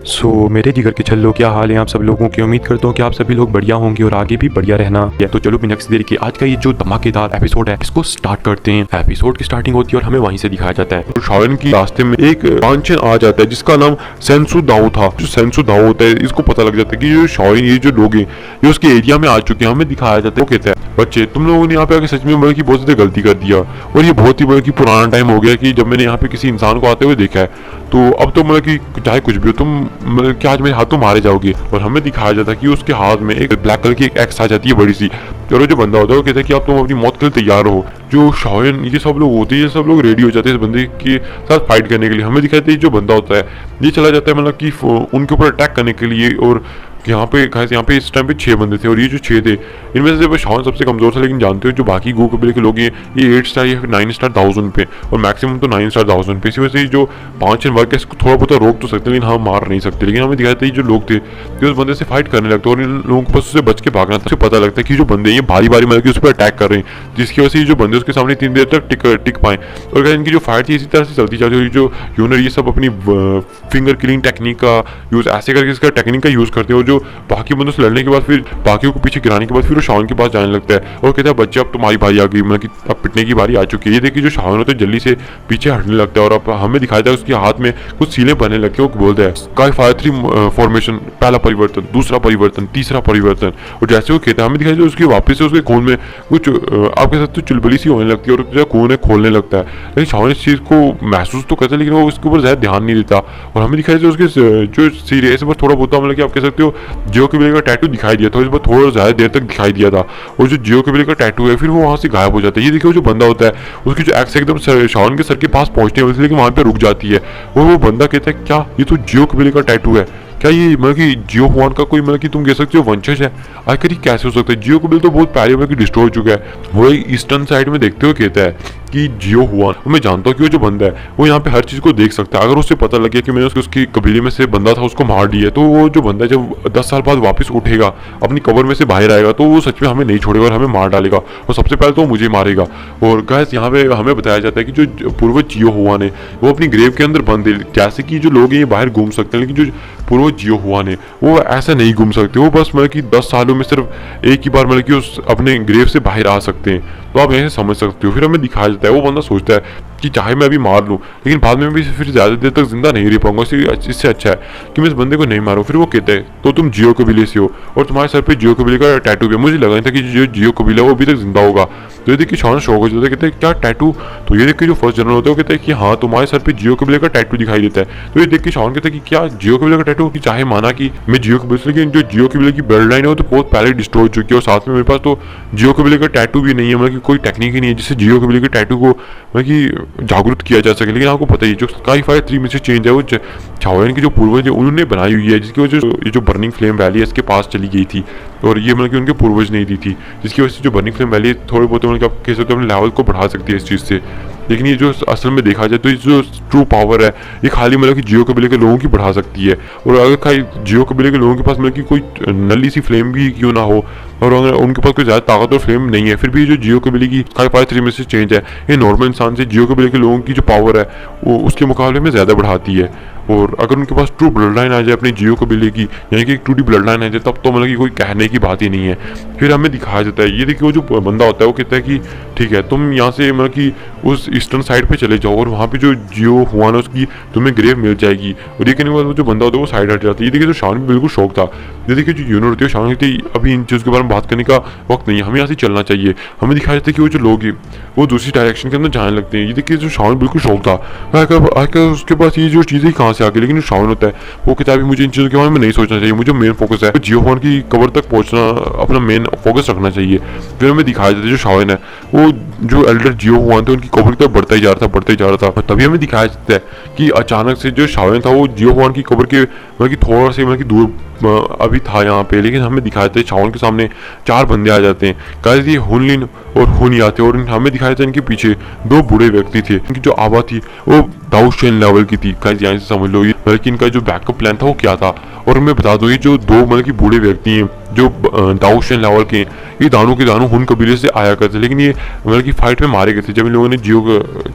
मेरे जिगर के छल्लों, क्या हाल है आप सब लोगों की। उम्मीद करता हूँ कि आप सभी लोग बढ़िया होंगे और आगे भी बढ़िया रहना है। तो चलो बिना किसी देर के आज का ये जो धमाकेदार एपिसोड है इसको स्टार्ट करते हैं। एपिसोड की स्टार्टिंग होती है और हमें वहीं से दिखाया जाता है तो शायन की रास्ते में एक पांचन आ जाता है जिसका नाम सेंसु दाओ था। जो सेंसु दाओ होता है इसको पता लग जाता है कि जो शायन ये जो लोग हैं ये उसके एरिया में आ चुके हैं। हमें दिखाया जाता है, वो कहता है बच्चे तुम लोगों ने यहाँ पे आके सच में बल्कि बहुत ज्यादा गलती कर दिया और ये बहुत ही बल्कि पुराना टाइम हो गया कि जब मैंने यहाँ पे किसी इंसान को आते हुए देखा है। तो अब तो मतलब कि चाहे कुछ भी हो तुम मतलब कि आज मेरे हाथों मारे जाओगे। और हमें दिखाया जाता है कि उसके हाथ में एक ब्लैक कलर की एक एक्स आ जाती है बड़ी सी। और जो बंदा होता है वो कहता है कि अब तुम अपनी मौत के लिए तैयार हो। जो शायन ये सब लोग होते हैं, ये सब लोग रेडी हो जाते हैं इस बंदे के साथ फाइट करने के लिए। हमें दिखाते हैं जो बंदा होता है ये चला जाता है मतलब कि उनके ऊपर अटैक करने के लिए। और यहाँ पे इस टाइम पे 6 बंदे थे और ये जो 6 थे इनमें से शायन सबसे कमजोर था। लेकिन जानते हो जो बाकी गो कबीले के लोग हैं ये 8 स्टार या फिर 9 स्टार 1000 पे और मैक्सिमम तो 9 स्टार 1000 पे। इसी वजह से जो 5 वर्ग है इसको थोड़ा बहुत रोक तो सकते हैं लेकिन हम मार नहीं सकते। लेकिन हमें दिखाते हैं जो लोग थे जो उस बंदे से फाइट करने लगते और इन लोगों को बस उससे बच के भागना था। उसे पता लगता है कि जो बंदे ये भारी भारी मतलब कि उस पर अटैक कर रहे हैं, जिसकी वजह से जो बंदे उसके सामने 3 देर तक टिक पाए। और इनकी जो फाइट थी इसी तरह से चलती जाती है। जो यूनर ये सब अपनी फिंगर किलिंग टेक्निक का यूज ऐसे करके इसका टेक्निक का यूज करते हैं। और जो बाकी बंदों से लड़ने के बाद फिर बाकियों को पीछे गिराने के बाद फिर वो शायन के पास जाने लगता है और कहता है बच्चे अब तुम्हारी बारी आ गई, मतलब कि अब पिटने की बारी आ चुकी है। ये देखिए जो शायन होता है जल्दी से पीछे हटने लगता है और अब हमें दिखाया जाता है उसके हाथ में कुछ सीलें बनने लगती है। वो बोलता है स्काई फायर 3 फॉर्मेशन, पहला परिवर्तन, दूसरा परिवर्तन, तीसरा परिवर्तन। और जैसे वो कहता है हमें दिखाया जाता है उसकी वापस से उसके खून में कुछ आपके साथ तो चुलबुली सी होने लगती है और जो खून है खोलने लगता है। लेकिन शायन इस चीज़ को महसूस तो करता है लेकिन वो उसके ऊपर ज़्यादा ध्यान नहीं देता। और हमें दिखाया जाता है उसके जो सिर है इस पर थोड़ा बहुत मतलब कि आप कह सकते हो जियो के का टैटू दिखाई दिया था, इस पर थोड़ा ज़्यादा देर तक दिखाई दिया था। और जो जियो के का टैटू है फिर वो वहाँ से गायब हो जाता है। ये देखिए जो बंदा होता है उसकी जो एक्स एकदम शायन के सर के पास पहुँचने वाली थी लेकिन वहाँ पे रुक जाती है। और वो बंदा कहता है क्या ये तो जियो के का टैटू है, क्या ये मतलब कि जियो हुआन का कोई मतलब कि तुम कह सकते हो वंशज है। आखिर ये कैसे हो सकता है, जियो कबील तो बहुत पहले मतलब कि डिस्ट्रॉय हो चुका है। वो ईस्टर्न साइड में देखते हुए कहता है कि जियो हुआन, मैं जानता हूँ कि वो जो बंदा है वो यहाँ पे हर चीज़ को देख सकता है। अगर उससे पता लग गया कि मैंने उसकी कबीले में से बंदा था उसको मार दिया तो वो जो बंदा है जब 10 साल बाद वापस उठेगा अपनी कब्र में से बाहर आएगा तो वो सच में हमें नहीं छोड़ेगा और हमें मार डालेगा और सबसे पहले तो वो मुझे मारेगा। और गाइस यहाँ पे हमें बताया जाता है कि जो पूर्वज जियो हुआन है वो अपनी ग्रेव के अंदर बंद है। जैसे कि जो लोग हैं ये बाहर घूम सकते हैं लेकिन जो पूर्वज जियो हुआन है वो ऐसा नहीं घूम सकते। वो बस मतलब कि 10 सालों में सिर्फ एक ही बार मतलब कि उस अपने ग्रेव से बाहर आ सकते हैं। तो आप ऐसे समझ सकते हो। फिर हमें दिखाया जाता है वो बंदा सोचता है कि चाहे मैं अभी मार लूँ लेकिन बाद में भी फिर ज़्यादा देर तक जिंदा नहीं रह पाऊंगा, इससे अच्छा है कि मैं इस बंदे को नहीं मारूं। फिर वो कहता है तो तुम जियो कबीले से हो और तुम्हारे सर पे जियो कबीले का टैटू भी है। मुझे लगा नहीं था कि जो जियो कबीला वो अभी तक जिंदा होगा। तो ये देखिए शायन शौक हो जाता है, कहते हैं क्या टैटू। तो ये देख के जो फर्स्ट जनरल होता है वो कहता है कि हाँ तुम्हारे सर पे जियो कबीले का टैटू दिखाई देता है। तो ये देख के शायन कहता है कि क्या जियो कबीले का टैटू, कि चाहे माना कि मैं जियो कबीले से, लेकिन जो जियो कबीले की ब्लड लाइन है वो तो बहुत पहले डिस्ट्रॉय हो चुकी है और साथ में मेरे पास तो जियो कबीले का टैटू भी नहीं है, मतलब कि कोई टेक्निक ही नहीं है जिससे जियो कबीले के टैटू को मतलब कि जागरूक किया जा सके। लेकिन आपको पता ही जो स्काई फायर 3 में से चेंज है वो शायन की जो पूर्वज है उन्होंने बनाई हुई है, जिसकी वजह से ये जो बर्निंग फ्लेम वैली है इसके पास चली गई थी और ये मतलब कि उनके पूर्वज नहीं दी थी, जिसकी वजह से जो बर्निंग फ्लेम वैली थोड़े बहुत मतलब आप कह सकते हो अपने लेवल को बढ़ा सकती है इस चीज़ से। लेकिन ये जो असल में देखा जाए तो ये जो ट्रू पावर है ये खाली मतलब कि जियो कबीले के लोगों की बढ़ा सकती है। और अगर खाली जियो कबीले के लोगों के पास मतलब कि कोई नली सी फ्लेम भी क्यों ना हो और अगर उनके पास कोई ज़्यादा ताकतवर फ्लेम नहीं है फिर भी जो जियो कबीले की स्काई फायर 3 में से चेंज है ये नॉर्मल इंसान से जियो कबीले के लोगों की जो पावर है वो उसके मुकाबले में ज़्यादा बढ़ाती है। और अगर उनके पास ट्रू ब्लड लाइन आ जाए अपनी जियो कबीले की यानी कि एक ट्रू ब्लड लाइन आ जाए तब तो मतलब कि कोई कहने की बात ही नहीं है। फिर हमें दिखाया जाता है ये देखिए वो जो बंदा होता है वो कहता है कि ठीक है तुम यहाँ से मतलब कि उस ईस्टर्न साइड पे चले जाओ और वहाँ पे जो जियो हुआन है उसकी तुम्हें ग्रेव मिल जाएगी। और ये कहने के बाद वो जो बंदा होता है वो साइड हट जाता है। ये देखिए जो शान भी बिल्कुल शौक था। ये देखिए जो यूनिट होती है शान होती है अभी इन चीज़ के बारे में बात करने का वक्त नहीं है, हमें यहाँ से चलना चाहिए। हमें दिखाया जाता है कि वो जो लोग हैं वो दूसरी डायरेक्शन के अंदर जाने लगते हैं। ये देखिए जो शान बिल्कुल शौक था आकर उसके पास ये जो चीज़ें कहाँ से आ गई। लेकिन शान होता है वो किताबी मुझे इन चीज़ों के बारे में नहीं सोचना चाहिए, मुझे मेन फोकस है जियो हुआन की कबर तक पहुँचना अपना मेन फोकस रखना चाहिए। फिर हमें दिखाया जाता है जो शायन है वो जो एल्डर जियो हुआन थे उनकी कबर की तरफ बढ़ता ही जा रहा था। तभी हमें दिखाया जाता है कि अचानक से जो शायन था वो जियो हुआन की कबर के मतलब कि थोड़ा सा मतलब कि दूर अभी था यहाँ पे। लेकिन हमें दिखाया जाता है शायन के सामने 4 बंदे आ जाते हैं। गाइस ये हुनलिन और हुन आते हैं और हमें दिखाया जाता है इनके पीछे 2 बूढ़े व्यक्ति थे। इनकी जो आवाज़ थी वो दाउशेन लेवल की थी। गाइस यहाँ से समझ लो बल्कि इनका जो बैकअप प्लान था वो क्या था। और मैं बता दूँ ये जो 2 मतलब कि बूढ़े व्यक्ति हैं जो दाऊशन लेवल के ये दानों के दानों हुन कबीले से आया करते, लेकिन ये मतलब कि फाइट में मारे गए थे जब इन लोगों ने जियो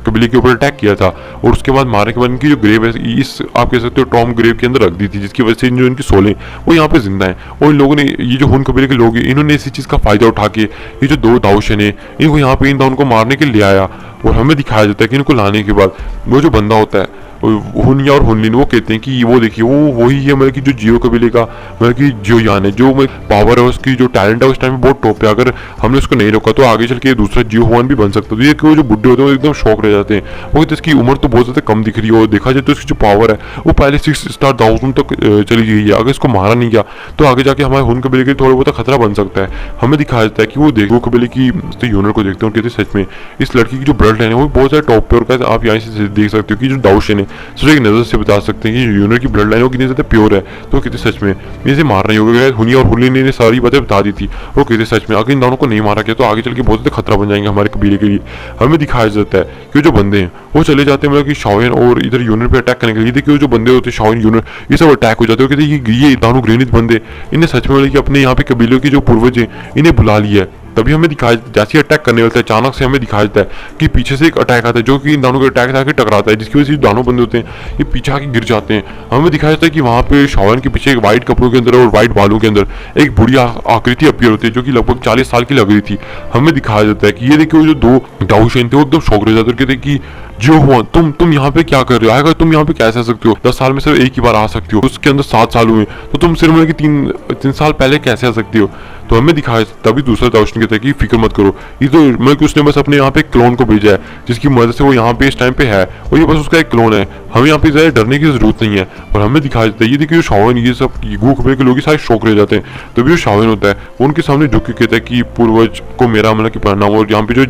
कबीले के ऊपर अटैक किया था। और उसके बाद मारने के बाद इनकी जो ग्रेव है इस आप कह सकते हो टॉम ग्रेव के अंदर रख दी थी, जिसकी वजह से जो इनकी सोलें वो यहाँ पे जिंदा है। और इन लोगों ने ये जो हुन कबीले के लोग हैं इन्होंने इसी चीज़ का फायदा उठा के ये जो दो दाऊशन है इनको यहाँ पे इन दानों को मारने के लिए आया। और हमें दिखाया जाता है कि इनको लाने के बाद वो जो बंदा होता है हुनिया और हुनलिन वो कहते हैं कि वो देखिए वो वही है मतलब कि जो जियो कबीले का मतलब कि जियो यान है, जो पावर है उसकी जो टैलेंट है उस टाइम में बहुत टॉप है। अगर हमने उसको नहीं रोका तो आगे चल के दूसरा जियो हुआन भी बन सकता है। तो ये कि वो जो बुढ़े होते हैं वो एकदम शौक रह जाते हैं। वो कहते हैं इसकी उम्र तो बहुत ज़्यादा कम दिख रही है और देखा जाए तो इसकी जो पावर है वो पहले 6 स्टार दाऊसन तक चली गई है। अगर इसको मारा नहीं गया तो आगे जाके हमारे हुन कबीले के थोड़ा बहुत खतरा बन सकता है। हमें दिखाया जाता है कि वो देखो कबीले की यूनर को देखते हैं और कहते हैं सच में इस लड़की की जो ब्लड लाइन है वो बहुत ज़्यादा टॉप पे। और कहते आप यहाँ से देख सकते हो कि जो दाऊशन है सिर्फ एक नजर से बता सकते हैं कि यूनर की ब्लड लाइन वो कितनी ज्यादा प्योर है। तो कहते सच में इसे मार नहीं होगा। हुनिया और हुनलिन ने सारी बातें बता दी थी। वो कहते सच में अगर इन दोनों को नहीं मारा गया तो आगे चल के बहुत ज्यादा खतरा बन जाएंगे हमारे कबीले के लिए। हमें दिखाया जाता है कि जो बंदे हैं वो चले जाते हैं मतलब कि शाओयन और इधर यूनर पे अटैक करने के लिए। देखिए जो बंदे होते हैं शाओयन यूनर ये सब अटैक हो जाते हैं। कहते ये दोनों घृणित बंदे इन्हें सच में मतलब कि अपने यहाँ पे कबीलों की जो पूर्वज हैं इन्हें बुला लिया है। तभी हमें दिखाया जैसे अटैक करने वाला है अचानक से हमें दिखाया जाता है कि पीछे से एक अटैक आता है जो कि इन दोनों के अटैक से आके टकराता है, जिसकी वजह से दोनों बंदे होते हैं ये पीछे आके गिर जाते हैं। हमें दिखाया जाता है कि वहाँ पे शाओयन के पीछे एक वाइट कपड़ों के अंदर और वाइट बालों के अंदर एक बुढ़ी आकृति अपीयर होती है जो कि लगभग 40 साल की लग रही थी। हमें दिखाया जाता है कि ये देखिए जो दो दाऊशन थे वो एकदम शौक रह जाते हैं। कहते कि जो हुआ तुम यहाँ पे क्या कर रहे हो, आएगा तुम यहाँ पे कैसे आ सकते हो, 10 साल में सिर्फ एक ही बार आ सकती हो, उसके अंदर 7 साल हुए तो तुम सिर्फ मतलब कि 3 साल पहले कैसे आ सकती हो। तो हमें दिखाया तभी दूसरा दाऊशन कहता है कि फिक्र मत करो, ये तो मतलब कि उसने बस अपने यहाँ पे क्लोन को भेजा है जिसकी मदद से वो यहाँ पे इस टाइम पे है और ये बस उसका एक क्लोन है। हमें यहाँ पे ज़्यादा डरने की जरूरत नहीं है। और हमें दिखाया जाता है ये देखिए शाओयन ये सब गू कबीले के लोग सारे शौक रह जाते हैं। तभी जो शाओयन होता है वो उनके सामने झुक के कहता है कि पूर्वज को मेरा मतलब कि प्रणाम। और यहाँ पे जो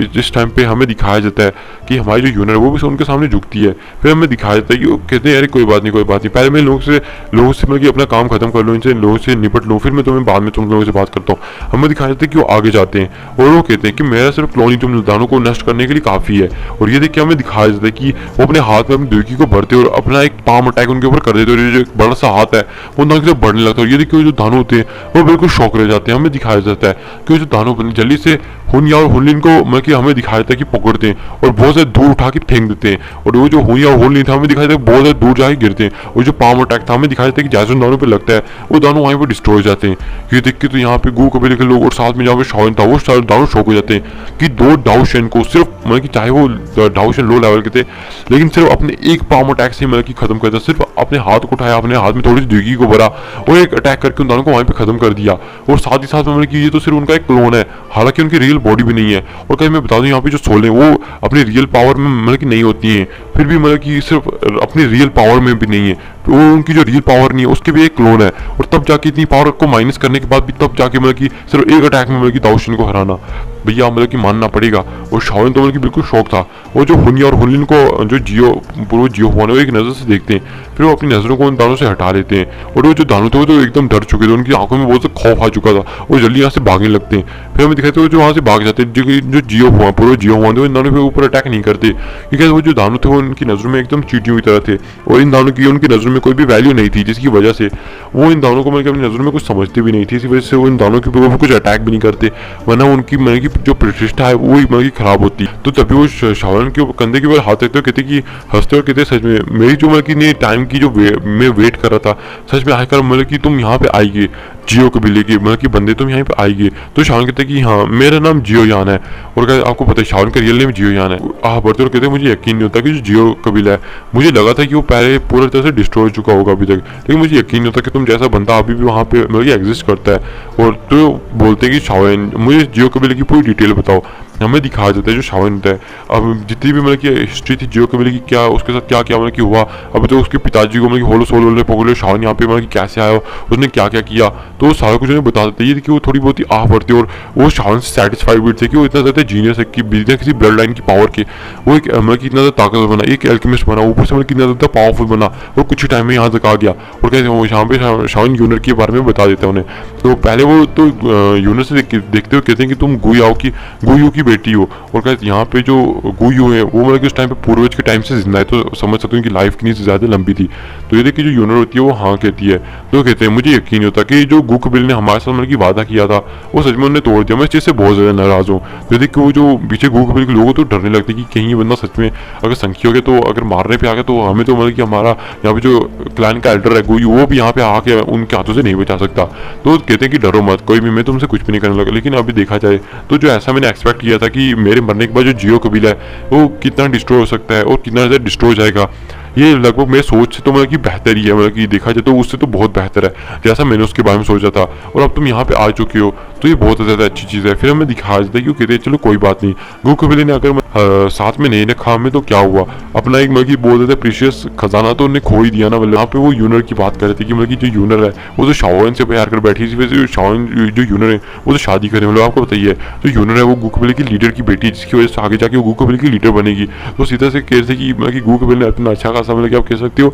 जिस टाइम पे हमें दिखाया जाता है कि हमारी जो यूनर है वो भी उनके सामने झुकती है। फिर हमें दिखाया जाता है कि वो कहते हैं अरे कोई बात नहीं पहले मैं लोगों से मतलब कि अपना काम खत्म कर लूँ, इनसे लोगों से निपट लूँ, फिर मैं तुम्हें बाद में तुम लोगों से बात करता हूँ। हमें दिखाया जाता है कि वो आगे जाते हैं और वो कहते हैं कि मेरा सिर्फ क्लोन ही तुम दानों को नष्ट करने के लिए काफी है। और ये देख के हमें दिखाया जाता है कि वो अपने हाथ में अपनी दुर्गी को भरते और अपना एक पाम अटैक उनके ऊपर कर देते और ये जो एक बड़ा सा हाथ है वो उनकी तरफ बढ़ने लगता है। और ये देखिए जो दानों होते हैं वो बिल्कुल शौक रह जाते हैं। हमें दिखाया जाता है कि जो दानों बने जल्दी से हुनिया और हुनलिन को मतलब कि हमें दिखाया जाता है कि पकड़ते हैं और बहुत ज्यादा दूर उठा के फेंक देते हैं। और वो जो हुनिया और हुनलिन था हमें दिखाया जाता है बहुत ज्यादा दूर जाके गिरते हैं। और जो पाम अटैक था हमें दिखाया जाता है कि जैसे उन दानों पे लगता है वो दानों वहीं पर डिस्ट्रॉय हो जाते हैं। ये देख के तो यहाँ पे गू कबीले के लोग और साथ में जहाँ पे शाओयन था वो सारे दानों शौक हो जाते हैं कि दो दाऊशन को सिर्फ मतलब कि चाहे वो दाऊशन लो लेवल के थे लेकिन सिर्फ अपने एक पाम अटैक से मतलब कि खत्म कर दिया। सिर्फ अपने हाथ को उठाया, अपने हाथ में थोड़ी सी दुर्गी को भरा और एक अटैक करके उन दोनों को वहीं पे खत्म कर दिया। और साथ ही साथ मतलब कि ये तो सिर्फ उनका एक क्लोन है, हालांकि उनकी रियल बॉडी भी नहीं है। और कहीं मैं बता दूं यहाँ पे जो सोल है वो अपनी रियल पावर में मतलब कि नहीं होती हैं, फिर भी मतलब कि सिर्फ अपनी रियल पावर में भी नहीं है, वो उनकी जो रियल पावर नहीं है उसके भी एक क्लोन है। और तब जाके इतनी पावर को माइनस करने के बाद भी तब जाके मतलब कि सिर्फ एक अटैक में मतलब कि दाऊशन को हराना भैया मतलब कि मानना पड़ेगा। और शाओयन तो मतलब कि बिल्कुल शौक था। वो जो हुनिया और हुनलिन को जो जियो हुआ है वो एक नज़र से देखते हैं, फिर वो अपनी नज़रों को उन दानों से हटा लेते हैं। और वो जो दानों थे वो तो एकदम डर चुके थे, उनकी आंखों में बहुत सा खौफ आ चुका था, वो जल्दी यहाँ से भागने लगते हैं। फिर हमें दिखाते हैं जो वहाँ से भाग जाते हैं। जो जियो हुआ पूरे जियो हुआ थे इन दानों के ऊपर अटैक नहीं करते क्योंकि वो जो दानों थे वो उनकी नज़रों में एकदम चींटियों की तरह थे और इन दानों की उनकी नज़रों में कोई भी वैल्यू नहीं थी, जिसकी वजह से वो इन दानों को मतलब अपनी नज़रों में कुछ समझते भी नहीं थी। इसी वजह से वो इन दानों के ऊपर कुछ अटैक भी नहीं करते, वरना उनकी मतलब की जो प्रतिष्ठा है वो ही मतलब खराब होती। तो तभी वो शाओयन के कंधे के ऊपर हाथ रखते कहते कि हंसते और कहते सच में मेरी जो मतलब की टाइम की जो मैं वेट कर रहा था सच में आकर मतलब कि तुम यहाँ पे आएगी जियो कबीले की मतलब कि बंदे तुम यहाँ पे आएगी। तो शाओयन कहते कि हाँ मेरा नाम जियो यान है। और कहते आपको पता है शाओयन का रियल नेम जियो यान है। बढ़ते और कहते मुझे यकीन नहीं होता कि जो जियो कबीला है, मुझे लगा था कि वो पहले पूरी तरह से डिस्ट्रॉय हो चुका होगा अभी तक, लेकिन मुझे यकीन नहीं होता कि तुम जैसा बंदा अभी भी वहाँ पे मतलब एग्जिस्ट करता है। और तो बोलते हैं कि शाओयन मुझे जियो कबीले की पूरी डिटेल बताओ। हमें दिखाया जाता है जो शाओयन होता है अब जितनी भी मतलब की हिस्ट्री थी जियो कबीले की, क्या उसके साथ क्या क्या मतलब की हुआ, अब तो उसके पिताजी को मतलब कि होलो सोलो ने पकड़े, शाओयन यहाँ पे मतलब कि कैसे आया, उसने क्या क्या किया, तो वो सारा कुछ उन्हें बता देते हैं कि वो थोड़ी बहुत ही आह भरती और वो शाओयन से सेटिस्फाइड भी थे कि वो इतना ज़्यादा जीनियस है कि बिना किसी ब्लड लाइन की पावर के वो एक मतलब कि इतना ज़्यादा ताकतवर बना, एक एल्केमिस्ट बना, ऊपर से मतलब कितना ज़्यादा पावरफुल बना और कुछ ही टाइम में यहाँ तक आ गया। और कहते हैं यहाँ पे शाओयन यूनर के बारे में बता देते हैं उन्हें। तो पहले वो तो यूनर से देखते हुए कहते हैं कि तुम गुयाओ की बेटी हो, और कहते यहाँ पे जो गुयू है वो मतलब कि उस टाइम पे पूर्वज के टाइम से जिंदा है, तो समझ सकते हो कि लाइफ कितनी ज़्यादा लंबी थी। तो ये देखिए जो यूनर होती है वो हाँ कहती है। तो कहते हैं मुझे यकीन नहीं होता कि जो गू कबीले ने हमारे साथ मतलब कि वादा किया था वो सच में उन्होंने तोड़ दिया। मैं इस चीज़ से बहुत ज़्यादा नाराज़ हूँ। तो देखिए वो जो पीछे गू कबीले के लोग तो डरने लगते कि कहीं ये बंदा सच में अगर संख्या हो गया तो अगर मारने पे आ गया तो हमें तो मतलब कि हमारा यहाँ पे जो क्लैन का एल्डर है गुयू वो भी यहाँ पे आके उनके हाथों से नहीं बचा सकता। तो कहते हैं कि डरो मत, कोई भी, मैं तुमसे कुछ भी नहीं करने लगा। लेकिन अभी देखा जाए तो जो ऐसा मैंने एक्सपेक्ट किया था कि मेरे मरने के बाद जो जियो कबीला है वो कितना डिस्ट्रॉय हो सकता है और कितना ज़्यादा डिस्ट्रॉय हो जाएगा, ये लगभग मेरे सोच से तो मतलब कि बेहतर ही है। मतलब कि देखा जाए तो उससे तो बहुत बेहतर है जैसा मैंने उसके बारे में सोचा था। और अब तुम यहाँ पे आ चुके हो तो ये बहुत ज़्यादा अच्छी चीज़ है। फिर हमें दिखाया जाता है क्यों कहते हैं चलो कोई बात नहीं, गू कबीले ने अगर साथ में नहीं रखा हमें तो क्या हुआ, अपना एक मतलब कि बहुत ज़्यादा प्रीशियस खजाना तो उन्हें खो ही दिया ना। मतलब यहाँ पे वो यूनर की बात कर रहे थे कि मतलब कि जो यूनर है वो तो शाओन से प्यार कर बैठी, इसी वजह से शाओन जो यूनर है वो तो शादी करे। मतलब आपको बताइए जो यूनर है वो गू कबीले की लीडर की बेटी है, जिसकी वजह से आगे जाके वो गू कबीले की लीडर बनेगी। तो सीधा से कह रहे थे कि मतलब कि गू कबीले ने अपना अच्छा खासा मतलब कि आप कह सकते हो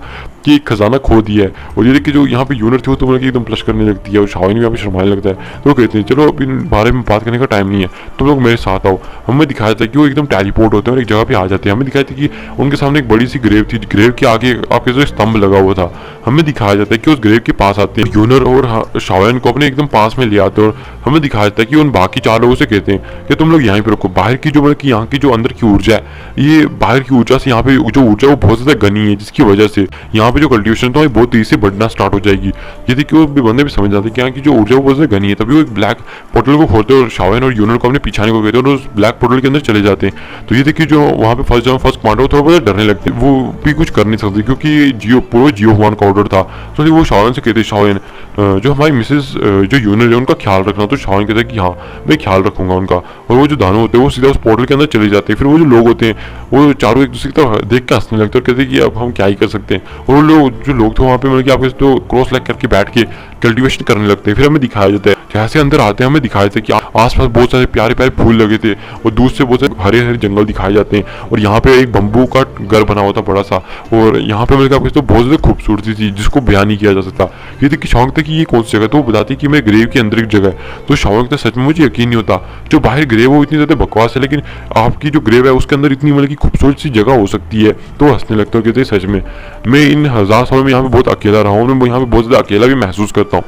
कि एक खजाना खो दिया है। और ये देखिए जो यहाँ पे यूनर थी वो तो मतलब कि एकदम प्लस करने लगती है और शाओन भी यहाँ पे शर्माने लगता है। तो कहते हैं चलो अब इन बारे में बात करने का टाइम नहीं है, तुम लोग मेरे साथ आओ। हमें दिखाया था कि वो एकदम टेलीपोर्ट होते हैं और एक जगह पे आ जाते हैं। हमें दिखाया था कि उनके सामने एक बड़ी सी ग्रेव थी, ग्रेव के आगे आपके जो स्तंभ लगा हुआ था। हमें दिखाया जाता है कि उस ग्रेव के पास आते हैं, यूनर और शाओन को अपने एकदम पास में ले आते हैं। और हमें दिखाया जाता है कि उन बाकी 4 लोगों से कहते हैं कि तुम लोग यहीं पे रुको, बाहर की जो मतलब कि यहाँ की जो अंदर की ऊर्जा है, ये बाहर की ऊर्जा से यहाँ पे जो ऊर्जा वो बहुत ज्यादा घनी है, जिसकी वजह से यहाँ पे जो कल्टिवेशन था वो बहुत तेजी से बढ़ना स्टार्ट हो जाएगी। ये देखिए वो बंदे भी समझ जाते हैं कि यहाँ की जो ऊर्जा वो बहुत ज्यादा घनी है। तभी वो एक ब्लैक पोर्टल को खोलते हैं और शाओन और यूनर को अपने पीछाने को कहते हैं और उस ब्लैक पोर्टल के अंदर चले जाते हैं। तो ये देखिए जो वहाँ पे फर्स्ट कमांडर वो थोड़ा बहुत डरने लगते, वो भी कुछ कर नहीं सकते क्योंकि जियो पूरा जियो हुआन का ऑर्डर था। तो वो शाओन से कहते शाओन जो हमारी मिसेस जो यूनर है उनका ख्याल रखना। तो शाओन कहता है कि हाँ मैं ख्याल रखूंगा उनका। और वो जो दानव होते हैं वो सीधा उस पोर्टल के अंदर चले जाते हैं। फिर वो जो लोग होते हैं वो चारों एक दूसरे की तरफ देख के हंसने लगते हैं और कहते हैं कि अब हम क्या ही कर सकते हैं। और वो लोग जो लोग थे वहाँ पे मतलब कि आपके तो क्रॉस लेग करके बैठ के कल्टीवेशन करने लगते हैं। फिर हमें दिखाया जाता है जैसे अंदर आते हैं हमें दिखाया जाता है कि आसपास बहुत सारे प्यारे प्यारे फूल लगे थे और दूर से बहुत सारे हरे हरे जंगल दिखाए जाते हैं। और यहाँ पे एक बम्बू का घर बना हुआ था बड़ा सा, और यहाँ पे मतलब आपके तो बहुत ज़्यादा खूबसूरती थी जिसको बयान नहीं किया जा सकता। ये देखिए शौक था कि ये कौन सी जगह, तो वो बताती कि मेरे ग्रेव के अंदर एक जगह है। तो शौक था सच में मुझे यकीन नहीं होता, जो बाहर ग्रेव है वो इतनी ज़्यादा बकवास है, लेकिन आपकी जो ग्रेव है उसके अंदर इतनी मतलब की खूबसूरत सी जगह हो सकती है। तो हंसने लगता हूँ कहते सच में मैं इन 1000 सालों में यहाँ पे बहुत अकेला रहा हूँ, मैं यहाँ पे बहुत ज़्यादा अकेला भी महसूस करता हूँ।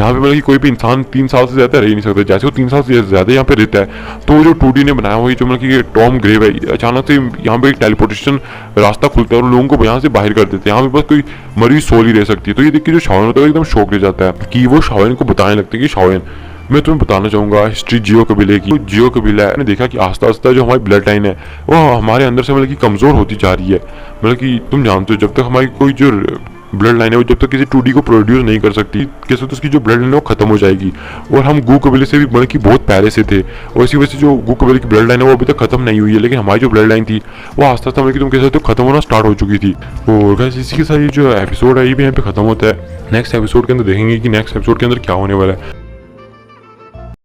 यहाँ पे मतलब कि कोई भी इंसान 3 साल से ज़्यादा रह ही नहीं सकता, जैसे वो 3 साल से ज़्यादा यहाँ पे रहता है। तो जो 2D ने बनाया हुआ जो मतलब कि टॉम ग्रेव है, अचानक से यहाँ पे एक टेलीपोर्टेशन रास्ता खुलता है और लोगों को यहाँ से बाहर कर देते हैं। यहाँ पे बस कोई मरी सोल ही रह सकती है। तो ये देखिए जो शाओन होता है एकदम शौक ले जाता है कि वो शाओन को बताने लगते हैं कि शाओन मैं तुम्हें बताना चाहूँगा हिस्ट्री जियो कबीले की। जियो कबीला है, मैंने देखा कि आस्ता आस्ता जो हमारी ब्लड लाइन है वो हमारे अंदर से मतलब कि कमज़ोर होती जा रही है। मतलब कि तुम जानते हो जब तक हमारी कोई जो ब्लड लाइन है वो जब तक किसी 2D को प्रोड्यूस नहीं कर सकती, कैसे तो उसकी जो ब्लड लाइन है वो खत्म हो जाएगी। और हम गू कबीले से भी मतलब कि बहुत पहले से थे और इसी वजह से जो गू कबीले की ब्लड लाइन है वो अभी तक खत्म नहीं हुई है, लेकिन हमारी जो ब्लड लाइन थी वो आस्ता आस्ता मतलब कि तुम कह सकते हो खत्म होना स्टार्ट हो चुकी थी। और गाइस इसी के साथ ये जो एपिसोड है ये भी यहाँ पे खत्म होता है। नेक्स्ट एपिसोड के अंदर देखेंगे कि नेक्स्ट एपिसोड के अंदर क्या होने वाला है।